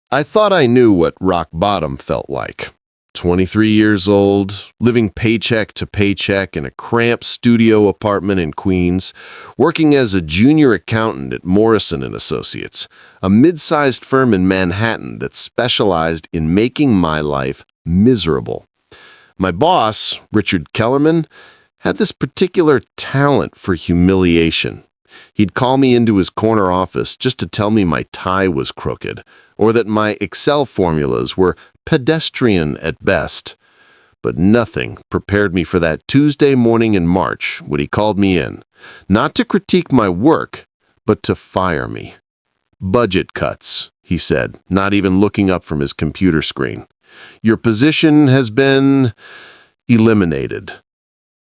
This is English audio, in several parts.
I thought I knew what rock bottom felt like. 23 years old, living paycheck to paycheck in a cramped studio apartment in Queens, working as a junior accountant at Morrison and Associates, a mid-sized firm in Manhattan that specialized in making my life miserable. My boss, Richard Kellerman, had this particular talent for humiliation. He'd call me into his corner office just to tell me my tie was crooked, or that my Excel formulas were pedestrian at best. But nothing prepared me for that Tuesday morning in March when he called me in, not to critique my work, but to fire me. "Budget cuts," he said, not even looking up from his computer screen. "Your position has been eliminated."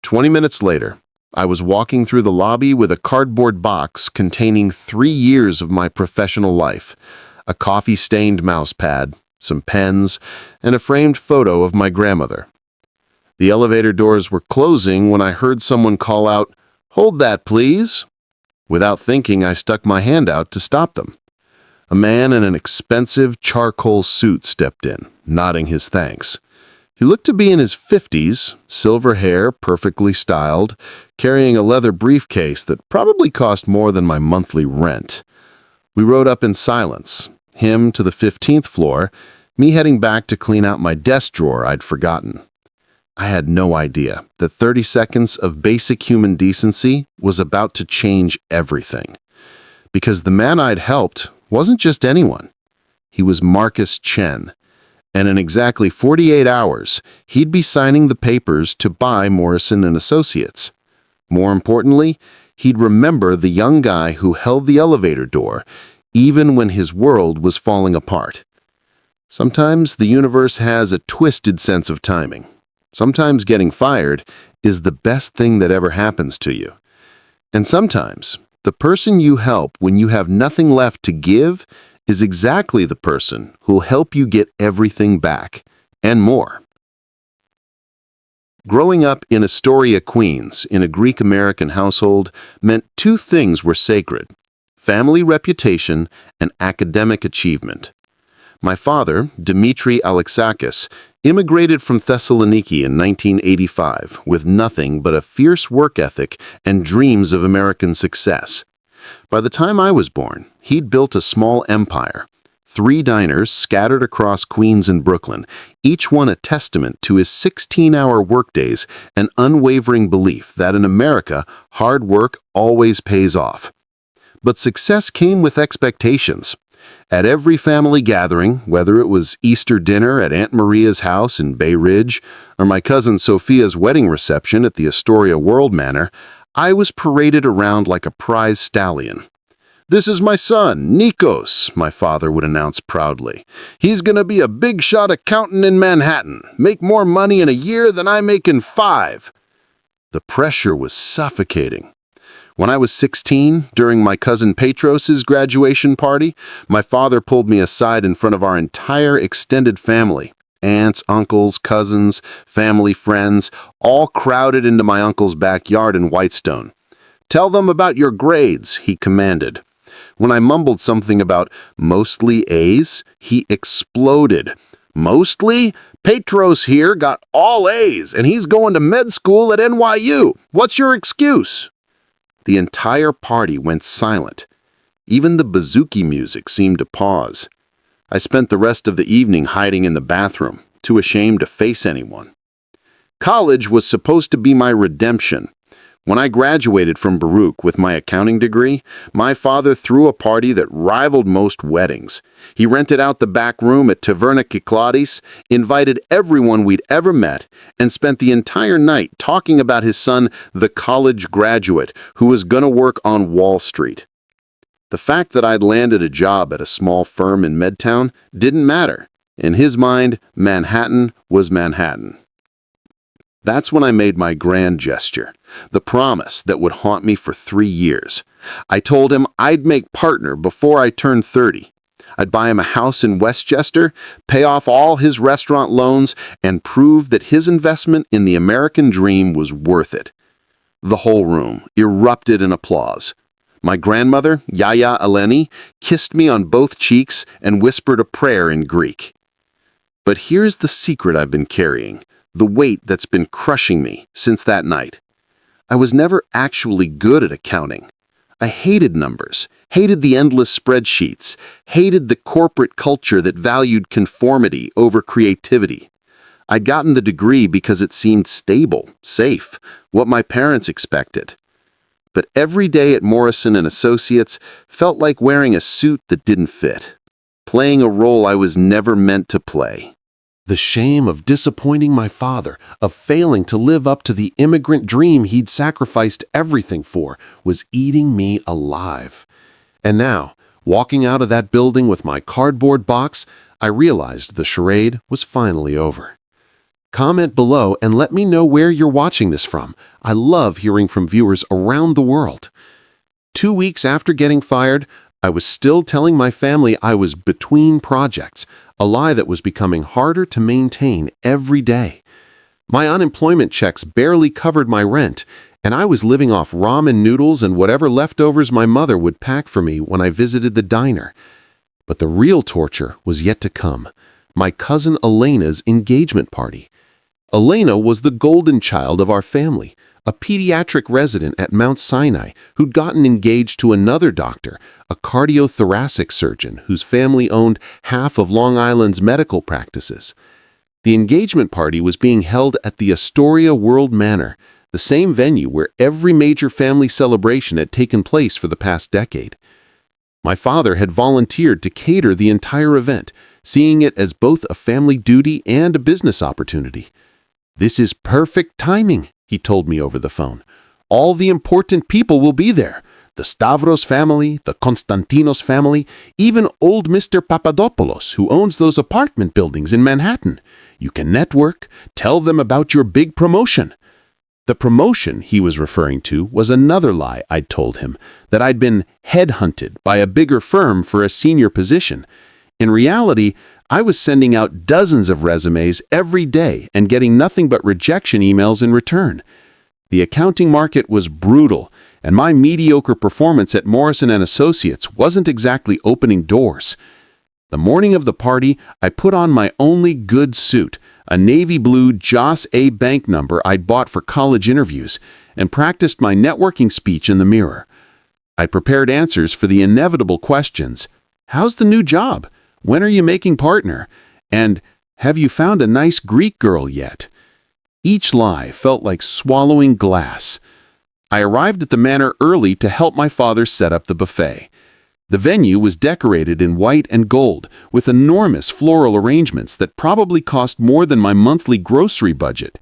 20 minutes later, I was walking through the lobby with a cardboard box containing 3 years of my professional life, a coffee-stained mouse pad, some pens, and a framed photo of my grandmother. The elevator doors were closing when I heard someone call out, "Hold that, please." Without thinking, I stuck my hand out to stop them. A man in an expensive charcoal suit stepped in, nodding his thanks. He looked to be in his 50s, silver hair, perfectly styled, carrying a leather briefcase that probably cost more than my monthly rent. We rode up in silence, him to the 15th floor, me heading back to clean out my desk drawer I'd forgotten. I had no idea that 30 seconds of basic human decency was about to change everything. Because the man I'd helped wasn't just anyone. He was Marcus Chen. And in exactly 48 hours, he'd be signing the papers to buy Morrison and Associates. More importantly, he'd remember the young guy who held the elevator door, even when his world was falling apart. Sometimes the universe has a twisted sense of timing. Sometimes getting fired is the best thing that ever happens to you. And sometimes the person you help when you have nothing left to give is exactly the person who'll help you get everything back, and more. Growing up in Astoria, Queens, in a Greek-American household, meant two things were sacred: family reputation and academic achievement. My father, Dimitri Alexakis, immigrated from Thessaloniki in 1985 with nothing but a fierce work ethic and dreams of American success. By the time I was born, he'd built a small empire. 3 diners scattered across Queens and Brooklyn, each one a testament to his 16-hour workdays and unwavering belief that in America, hard work always pays off. But success came with expectations. At every family gathering, whether it was Easter dinner at Aunt Maria's house in Bay Ridge or my cousin Sophia's wedding reception at the Astoria World Manor, I was paraded around like a prize stallion. "This is my son, Nikos," my father would announce proudly. "He's gonna be a big-shot accountant in Manhattan, make more money in a year than I make in 5. The pressure was suffocating. When I was 16, during my cousin Petros's graduation party, my father pulled me aside in front of our entire extended family. Aunts, uncles, cousins, family, friends, all crowded into my uncle's backyard in Whitestone. "Tell them about your grades," he commanded. When I mumbled something about mostly A's, he exploded. "Mostly? Petros here got all A's, and he's going to med school at NYU. What's your excuse?" The entire party went silent. Even the bouzouki music seemed to pause. I spent the rest of the evening hiding in the bathroom, too ashamed to face anyone. College was supposed to be my redemption. When I graduated from Baruch with my accounting degree, my father threw a party that rivaled most weddings. He rented out the back room at Taverna Kyklades, invited everyone we'd ever met, and spent the entire night talking about his son, the college graduate, who was going to work on Wall Street. The fact that I'd landed a job at a small firm in Midtown didn't matter. In his mind, Manhattan was Manhattan. That's when I made my grand gesture, the promise that would haunt me for 3 years. I told him I'd make partner before I turned 30. I'd buy him a house in Westchester, pay off all his restaurant loans, and prove that his investment in the American dream was worth it. The whole room erupted in applause. My grandmother, Yaya Eleni, kissed me on both cheeks and whispered a prayer in Greek. But here's the secret I've been carrying, the weight that's been crushing me since that night. I was never actually good at accounting. I hated numbers, hated the endless spreadsheets, hated the corporate culture that valued conformity over creativity. I'd gotten the degree because it seemed stable, safe, what my parents expected. But every day at Morrison and Associates felt like wearing a suit that didn't fit, playing a role I was never meant to play. The shame of disappointing my father, of failing to live up to the immigrant dream he'd sacrificed everything for, was eating me alive. And now, walking out of that building with my cardboard box, I realized the charade was finally over. Comment below and let me know where you're watching this from. I love hearing from viewers around the world. 2 weeks after getting fired, I was still telling my family I was between projects, a lie that was becoming harder to maintain every day. My unemployment checks barely covered my rent, and I was living off ramen noodles and whatever leftovers my mother would pack for me when I visited the diner. But the real torture was yet to come: my cousin Elena's engagement party. Elena was the golden child of our family, a pediatric resident at Mount Sinai who'd gotten engaged to another doctor, a cardiothoracic surgeon whose family owned half of Long Island's medical practices. The engagement party was being held at the Astoria World Manor, the same venue where every major family celebration had taken place for the past decade. My father had volunteered to cater the entire event, seeing it as both a family duty and a business opportunity. "This is perfect timing," he told me over the phone. "All the important people will be there. The Stavros family, the Konstantinos family, even old Mr. Papadopoulos, who owns those apartment buildings in Manhattan. You can network, tell them about your big promotion." The promotion he was referring to was another lie I'd told him, that I'd been headhunted by a bigger firm for a senior position. In reality, I was sending out dozens of resumes every day and getting nothing but rejection emails in return. The accounting market was brutal, and my mediocre performance at Morrison and Associates wasn't exactly opening doors. The morning of the party, I put on my only good suit, a navy blue Joss A. Bank number I'd bought for college interviews, and practiced my networking speech in the mirror. I prepared answers for the inevitable questions: how's the new job? When are you making partner? And have you found a nice Greek girl yet? Each lie felt like swallowing glass. I arrived at the manor early to help my father set up the buffet. The venue was decorated in white and gold, with enormous floral arrangements that probably cost more than my monthly grocery budget.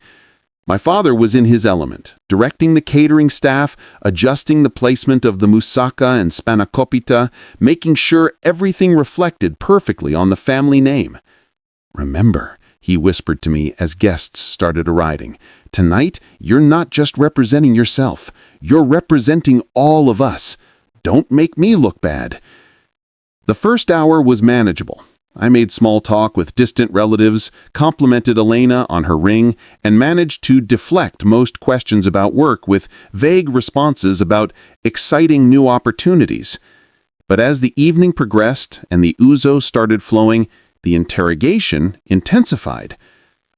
My father was in his element, directing the catering staff, adjusting the placement of the moussaka and spanakopita, making sure everything reflected perfectly on the family name. "Remember," he whispered to me as guests started arriving, "tonight you're not just representing yourself, you're representing all of us. Don't make me look bad." The first hour was manageable. I made small talk with distant relatives, complimented Elena on her ring, and managed to deflect most questions about work with vague responses about exciting new opportunities. But as the evening progressed and the ouzo started flowing, the interrogation intensified.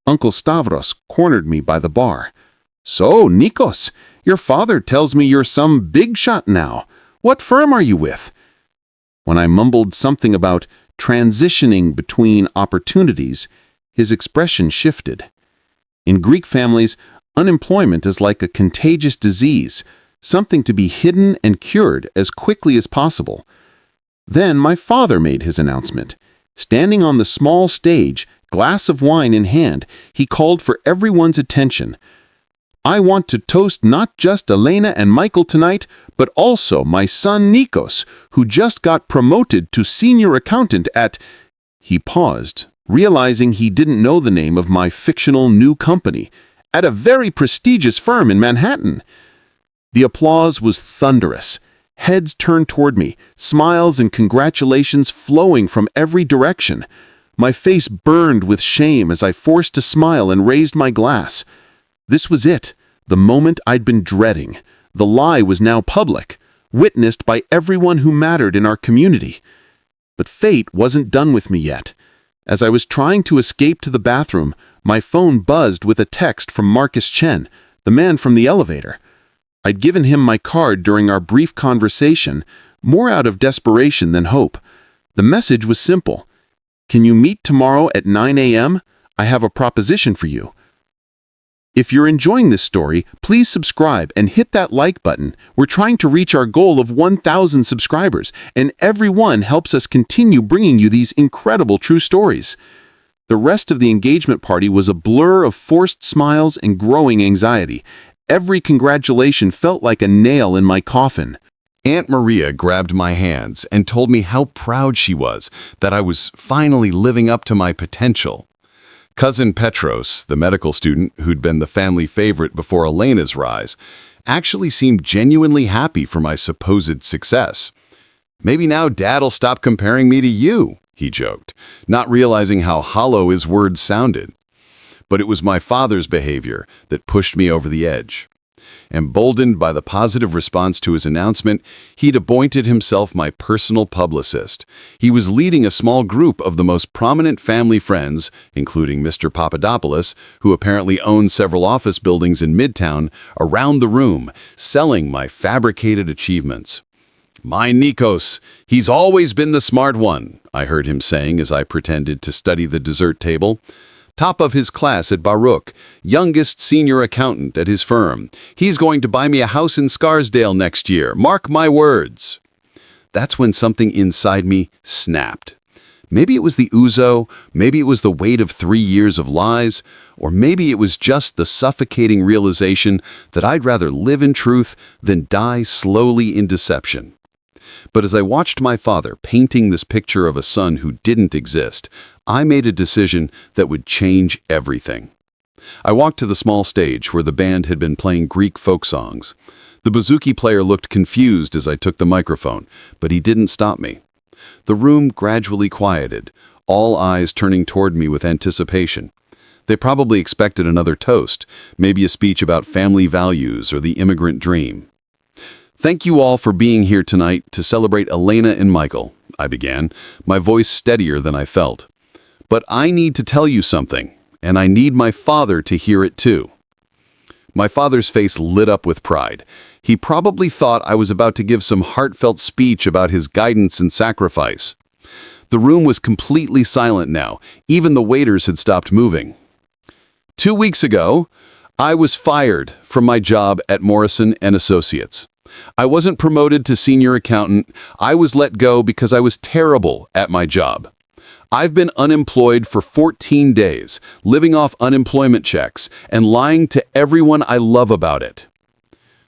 Uncle Stavros cornered me by the bar. "So, Nikos, your father tells me you're some big shot now. What firm are you with?" When I mumbled something about transitioning between opportunities, his expression shifted. In Greek families, unemployment is like a contagious disease, something to be hidden and cured as quickly as possible. Then my father made his announcement. Standing on the small stage, glass of wine in hand, he called for everyone's attention. "I want to toast not just Elena and Michael tonight, but also my son Nikos, who just got promoted to senior accountant at—" He paused, realizing he didn't know the name of my fictional new company, "at a very prestigious firm in Manhattan." The applause was thunderous. Heads turned toward me, smiles and congratulations flowing from every direction. My face burned with shame as I forced a smile and raised my glass. This was it, the moment I'd been dreading. The lie was now public. witnessed by everyone who mattered in our community. But fate wasn't done with me yet. As I was trying to escape to the bathroom, my phone buzzed with a text from Marcus Chen, the man from the elevator. I'd given him my card during our brief conversation, more out of desperation than hope. The message was simple. "Can you meet tomorrow at 9 a.m.? I have a proposition for you." If you're enjoying this story, please subscribe and hit that like button. We're trying to reach our goal of 1,000 subscribers, and everyone helps us continue bringing you these incredible true stories. The rest of the engagement party was a blur of forced smiles and growing anxiety. Every congratulation felt like a nail in my coffin. Aunt Maria grabbed my hands and told me how proud she was that I was finally living up to my potential. Cousin Petros, the medical student who'd been the family favorite before Elena's rise, actually seemed genuinely happy for my supposed success. "Maybe now Dad'll stop comparing me to you," he joked, not realizing how hollow his words sounded. But it was my father's behavior that pushed me over the edge. Emboldened by the positive response to his announcement, he'd appointed himself my personal publicist. He was leading a small group of the most prominent family friends, including Mr. Papadopoulos, who apparently owned several office buildings in Midtown, around the room, selling my fabricated achievements. "My Nikos, he's always been the smart one," I heard him saying as I pretended to study the dessert table. "Top of his class at Baruch, youngest senior accountant at his firm. He's going to buy me a house in Scarsdale next year. Mark my words." That's when something inside me snapped. Maybe it was the ouzo, maybe it was the weight of 3 years of lies, or maybe it was just the suffocating realization that I'd rather live in truth than die slowly in deception. But as I watched my father painting this picture of a son who didn't exist, I made a decision that would change everything. I walked to the small stage where the band had been playing Greek folk songs. The bouzouki player looked confused as I took the microphone, but he didn't stop me. The room gradually quieted, all eyes turning toward me with anticipation. They probably expected another toast, maybe a speech about family values or the immigrant dream. "Thank you all for being here tonight to celebrate Elena and Michael," I began, my voice steadier than I felt. "But I need to tell you something, and I need my father to hear it too." My father's face lit up with pride. He probably thought I was about to give some heartfelt speech about his guidance and sacrifice. The room was completely silent now. Even the waiters had stopped moving. 2 weeks ago, I was fired from my job at Morrison & Associates. I wasn't promoted to senior accountant. I was let go because I was terrible at my job. I've been unemployed for 14 days, living off unemployment checks and lying to everyone I love about it.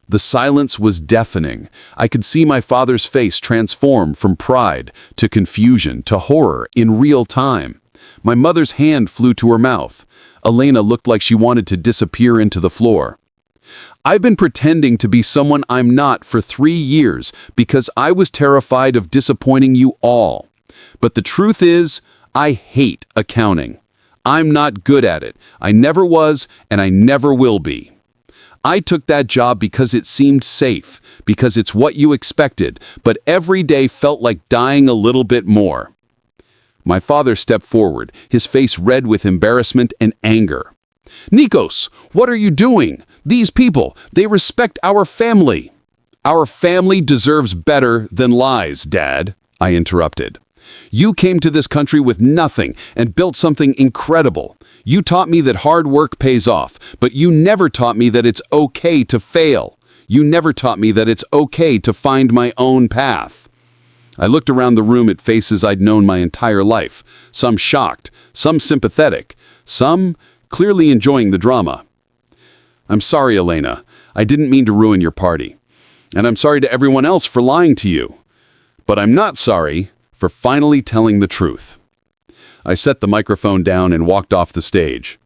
The silence was deafening. I could see my father's face transform from pride to confusion to horror in real time. My mother's hand flew to her mouth. Elena looked like she wanted to disappear into the floor. "I've been pretending to be someone I'm not for 3 years because I was terrified of disappointing you all. But the truth is, I hate accounting. I'm not good at it. I never was, and I never will be. I took that job because it seemed safe, because it's what you expected, but every day felt like dying a little bit more." My father stepped forward, his face red with embarrassment and anger. "Nikos, what are you doing? These people, they respect our family." "Our family deserves better than lies, Dad," I interrupted. "You came to this country with nothing and built something incredible. You taught me that hard work pays off, but you never taught me that it's okay to fail. You never taught me that it's okay to find my own path." I looked around the room at faces I'd known my entire life, some shocked, some sympathetic, some clearly enjoying the drama. "I'm sorry, Elena. I didn't mean to ruin your party. And I'm sorry to everyone else for lying to you. But I'm not sorry for finally telling the truth." I set the microphone down and walked off the stage.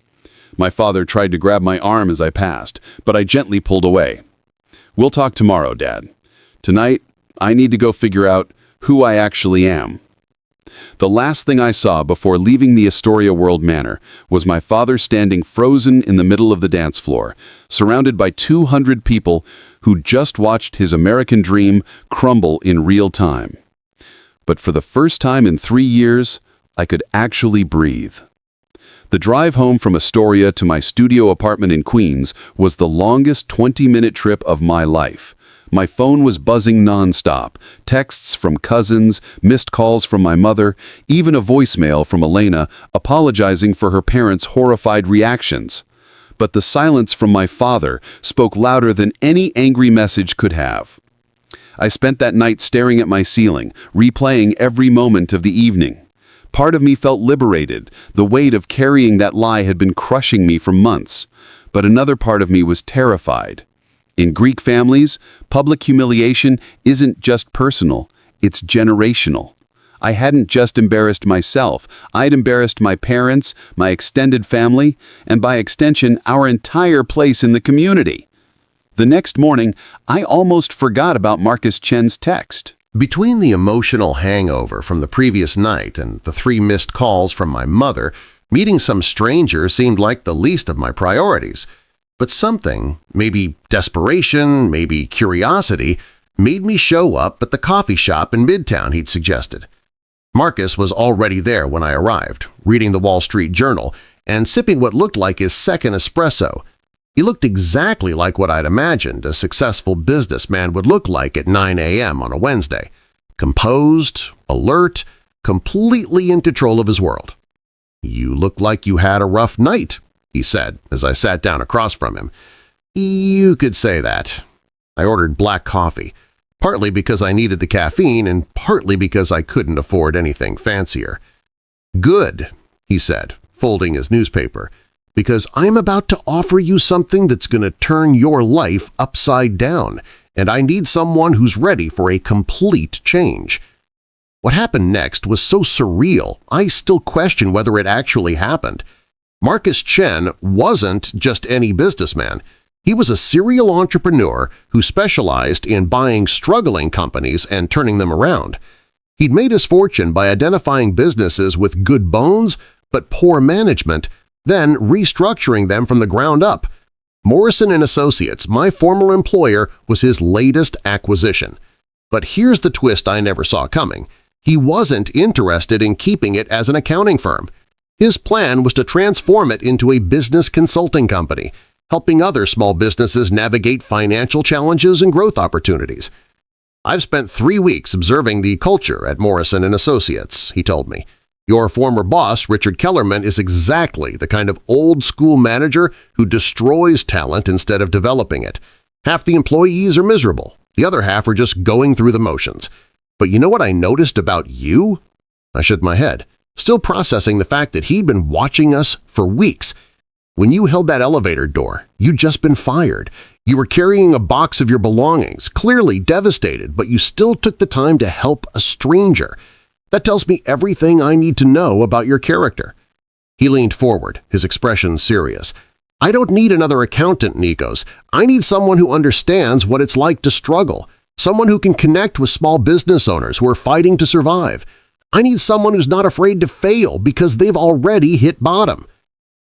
My father tried to grab my arm as I passed, but I gently pulled away. "We'll talk tomorrow, Dad. Tonight, I need to go figure out who I actually am." The last thing I saw before leaving the Astoria World Manor was my father standing frozen in the middle of the dance floor, surrounded by 200 people who just watched his American dream crumble in real time. But for the first time in 3 years, I could actually breathe. The drive home from Astoria to my studio apartment in Queens was the longest 20-minute trip of my life. My phone was buzzing nonstop, texts from cousins, missed calls from my mother, even a voicemail from Elena apologizing for her parents' horrified reactions. But the silence from my father spoke louder than any angry message could have. I spent that night staring at my ceiling, replaying every moment of the evening. Part of me felt liberated. The weight of carrying that lie had been crushing me for months. But another part of me was terrified. In Greek families, public humiliation isn't just personal, it's generational. I hadn't just embarrassed myself, I'd embarrassed my parents, my extended family, and by extension, our entire place in the community. The next morning, I almost forgot about Marcus Chen's text. Between the emotional hangover from the previous night and the 3 missed calls from my mother, meeting some stranger seemed like the least of my priorities. But something, maybe desperation, maybe curiosity, made me show up at the coffee shop in Midtown he'd suggested. Marcus was already there when I arrived, reading the Wall Street Journal and sipping what looked like his second espresso. He looked exactly like what I'd imagined a successful businessman would look like at 9 a.m. on a Wednesday. Composed, alert, completely in control of his world. "You look like you had a rough night," he said as I sat down across from him. "You could say that." I ordered black coffee, partly because I needed the caffeine and partly because I couldn't afford anything fancier. "Good," he said, folding his newspaper, "because I'm about to offer you something that's going to turn your life upside down, and I need someone who's ready for a complete change." What happened next was so surreal, I still question whether it actually happened. Marcus Chen wasn't just any businessman. He was a serial entrepreneur who specialized in buying struggling companies and turning them around. He'd made his fortune by identifying businesses with good bones but poor management, then restructuring them from the ground up. Morrison & Associates, my former employer, was his latest acquisition. But here's the twist I never saw coming. He wasn't interested in keeping it as an accounting firm. His plan was to transform it into a business consulting company, helping other small businesses navigate financial challenges and growth opportunities. "I've spent 3 weeks observing the culture at Morrison & Associates," he told me. "Your former boss, Richard Kellerman, is exactly the kind of old-school manager who destroys talent instead of developing it. Half the employees are miserable. The other half are just going through the motions. But you know what I noticed about you?" I shook my head, still processing the fact that he'd been watching us for weeks. "When you held that elevator door, you'd just been fired. You were carrying a box of your belongings, clearly devastated, but you still took the time to help a stranger. That tells me everything I need to know about your character." He leaned forward, his expression serious. "I don't need another accountant, Nikos. I need someone who understands what it's like to struggle, someone who can connect with small business owners who are fighting to survive. I need someone who's not afraid to fail because they've already hit bottom."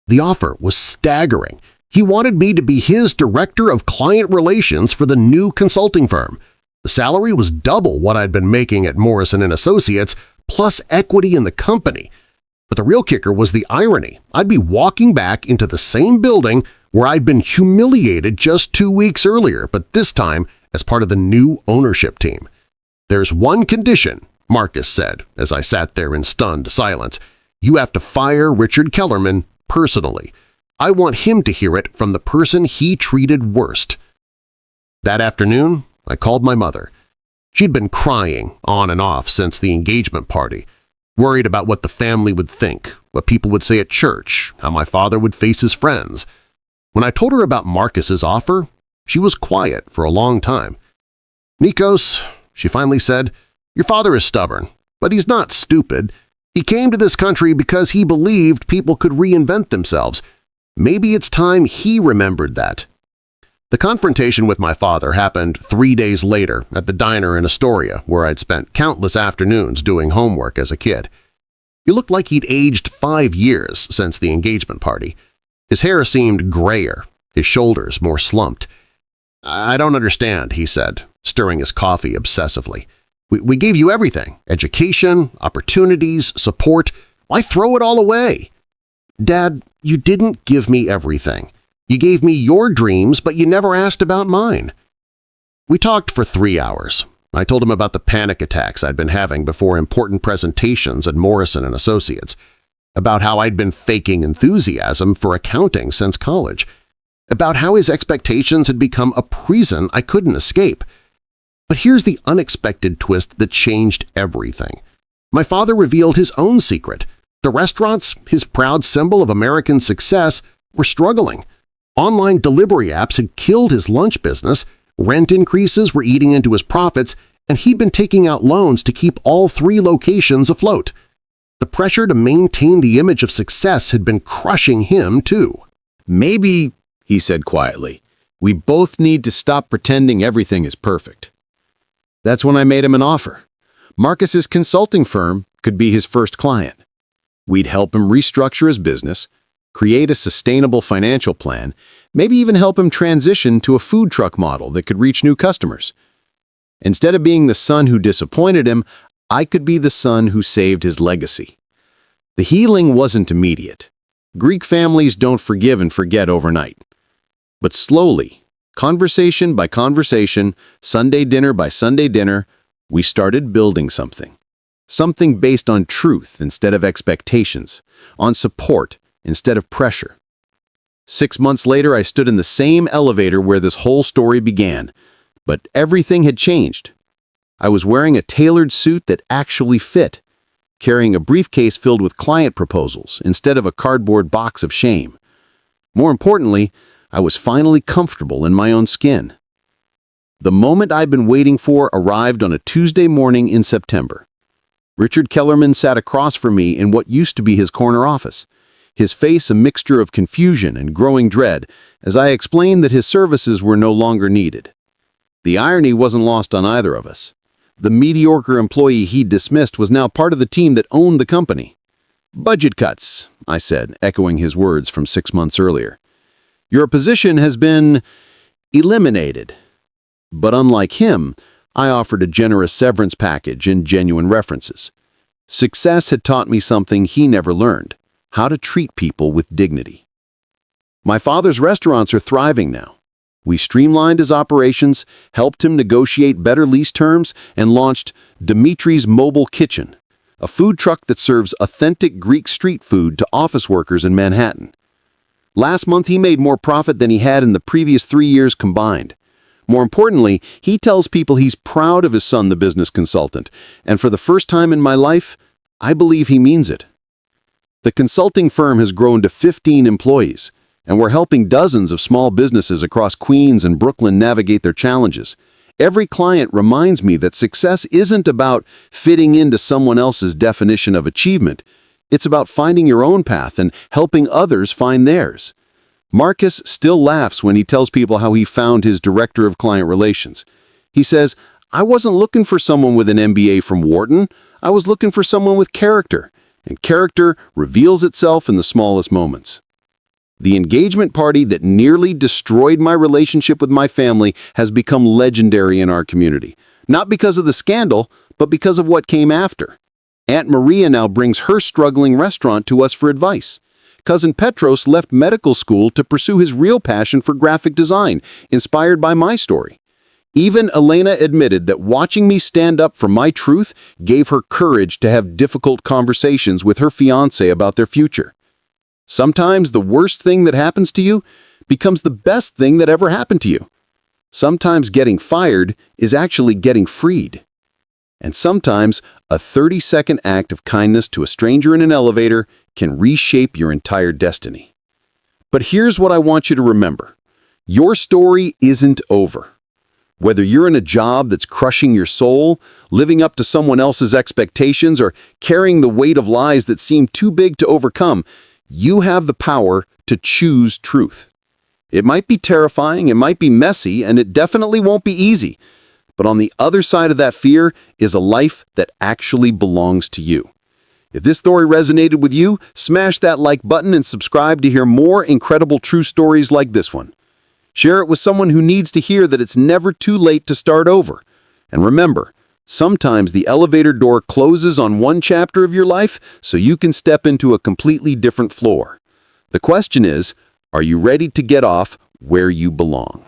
The offer was staggering. He wanted me to be his director of client relations for the new consulting firm. The salary was double what I'd been making at Morrison & Associates, plus equity in the company. But the real kicker was the irony. I'd be walking back into the same building where I'd been humiliated just 2 weeks earlier, but this time as part of the new ownership team. "There's one condition," Marcus said as I sat there in stunned silence. "You have to fire Richard Kellerman personally. I want him to hear it from the person he treated worst." That afternoon, I called my mother. She'd been crying on and off since the engagement party, worried about what the family would think, what people would say at church, how my father would face his friends. When I told her about Marcus's offer, she was quiet for a long time. "Nikos," she finally said, "your father is stubborn, but he's not stupid. He came to this country because he believed people could reinvent themselves. Maybe it's time he remembered that." The confrontation with my father happened 3 days later at the diner in Astoria, where I'd spent countless afternoons doing homework as a kid. He looked like he'd aged 5 years since the engagement party. His hair seemed grayer, his shoulders more slumped. "I don't understand," he said, stirring his coffee obsessively. We gave you everything – education, opportunities, support. Why throw it all away?" "Dad, you didn't give me everything. You gave me your dreams, but you never asked about mine." We talked for 3 hours. I told him about the panic attacks I'd been having before important presentations at Morrison & Associates, about how I'd been faking enthusiasm for accounting since college, about how his expectations had become a prison I couldn't escape. But here's the unexpected twist that changed everything. My father revealed his own secret. The restaurants, his proud symbol of American success, were struggling. Online delivery apps had killed his lunch business, rent increases were eating into his profits, and he'd been taking out loans to keep all 3 locations afloat. The pressure to maintain the image of success had been crushing him, too. "Maybe," he said quietly, "we both need to stop pretending everything is perfect." That's when I made him an offer. Marcus's consulting firm could be his first client. We'd help him restructure his business, create a sustainable financial plan, maybe even help him transition to a food truck model that could reach new customers. Instead of being the son who disappointed him, I could be the son who saved his legacy. The healing wasn't immediate. Greek families don't forgive and forget overnight. But slowly, conversation by conversation, Sunday dinner by Sunday dinner, we started building something. Something based on truth instead of expectations, on support instead of pressure. 6 months later, I stood in the same elevator where this whole story began, but everything had changed. I was wearing a tailored suit that actually fit, carrying a briefcase filled with client proposals instead of a cardboard box of shame. More importantly, I was finally comfortable in my own skin. The moment I'd been waiting for arrived on a Tuesday morning in September. Richard Kellerman sat across from me in what used to be his corner office, his face a mixture of confusion and growing dread as I explained that his services were no longer needed. The irony wasn't lost on either of us. The mediocre employee he'd dismissed was now part of the team that owned the company. "Budget cuts," I said, echoing his words from 6 months earlier. "Your position has been eliminated." But unlike him, I offered a generous severance package and genuine references. Success had taught me something he never learned: how to treat people with dignity. My father's restaurants are thriving now. We streamlined his operations, helped him negotiate better lease terms, and launched Dimitri's Mobile Kitchen, a food truck that serves authentic Greek street food to office workers in Manhattan. Last month, he made more profit than he had in the previous 3 years combined. More importantly, he tells people he's proud of his son, the business consultant, and for the first time in my life, I believe he means it. The consulting firm has grown to 15 employees, and we're helping dozens of small businesses across Queens and Brooklyn navigate their challenges. Every client reminds me that success isn't about fitting into someone else's definition of achievement. It's about finding your own path and helping others find theirs. Marcus still laughs when he tells people how he found his director of client relations. He says, "I wasn't looking for someone with an MBA from Wharton. I was looking for someone with character, and character reveals itself in the smallest moments." The engagement party that nearly destroyed my relationship with my family has become legendary in our community, not because of the scandal, but because of what came after. Aunt Maria now brings her struggling restaurant to us for advice. Cousin Petros left medical school to pursue his real passion for graphic design, inspired by my story. Even Elena admitted that watching me stand up for my truth gave her courage to have difficult conversations with her fiancé about their future. Sometimes the worst thing that happens to you becomes the best thing that ever happened to you. Sometimes getting fired is actually getting freed. And sometimes a 30-second act of kindness to a stranger in an elevator can reshape your entire destiny. But here's what I want you to remember. Your story isn't over. Whether you're in a job that's crushing your soul, living up to someone else's expectations, or carrying the weight of lies that seem too big to overcome, you have the power to choose truth. It might be terrifying, it might be messy, and it definitely won't be easy. But on the other side of that fear is a life that actually belongs to you. If this story resonated with you, smash that like button and subscribe to hear more incredible true stories like this one. Share it with someone who needs to hear that it's never too late to start over. And remember, sometimes the elevator door closes on one chapter of your life so you can step into a completely different floor. The question is, are you ready to get off where you belong?